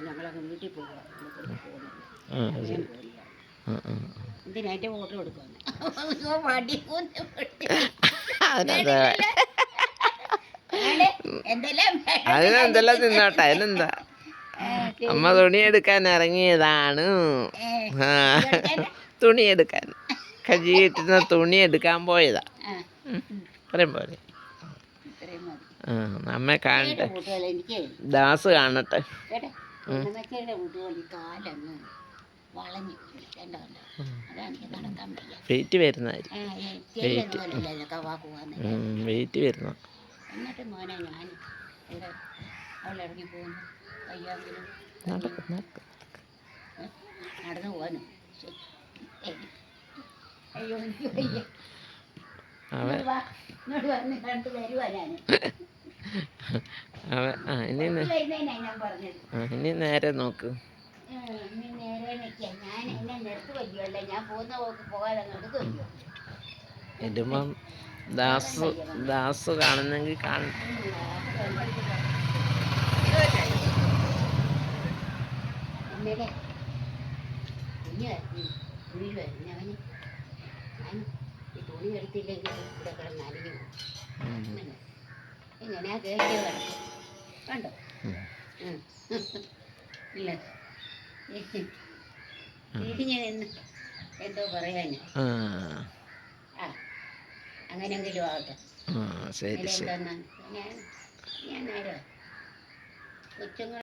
ഞങ്ങളങ്ങ് വീട്ടിൽ പോകുക എന്തിനായിട്ട് ഫോട്ടോ കൊടുക്കുന്നു അതിനെന്തെല്ലാം തിന്നോട്ടെ അതിനെന്താ അമ്മ തുണിയെടുക്കാൻ ഇറങ്ങിയതാണ്. തുണിയെടുക്കാൻ കഴുകിയിട്ടിരുന്ന തുണി എടുക്കാൻ പോയതാ. ഇത്രയും പോലെ അമ്മ കാണട്ടെ, ദാസ് കാണട്ടെ. വെയിറ്റ് വരുന്നതായിരിക്കും. വെയിറ്റ് വരുന്ന എന്നിട്ട് മോനെ ഞാൻ ഇവിടെ അവളിറങ്ങി പോകുന്നു കയ്യാങ്കിലും നടന്നു പോകാനും അയ്യോ എനിക്ക് വയ്യ. ഇങ്ങോട്ട് വന്ന് കണ്ട് വരുവാ ഞാൻ. ഇനി നേരെ നോക്ക്. ഇനി നേരെ നിൽക്കാം. ഞാൻ എന്നെ നിരത്ത് വയ്യല്ലേ, ഞാൻ പോകുന്ന പോകാതെ എടുത്ത് വയ്യോ. ഇടുമ്പം ദാസ് കാണുന്നെങ്കിൽ കാണും. ഇന്നലെ കുഞ്ഞായിരുന്നു അവന്. ഞാൻ ഈ തുണി എടുത്തില്ലെങ്കിൽ ഇവിടെ കിടന്ന് അരിഞ്ഞു പോകും. എങ്ങനെയാ കേൾക്കിയ കിടക്കും കണ്ടോ? ഇല്ല തിരിഞ്ഞ് നിന്ന് എന്തോ പറയാൻ. അങ്ങനെയെങ്കിലും ആവട്ടെ. ശരി ശരി. ഞാൻ നേരം കൊച്ചുങ്ങൾ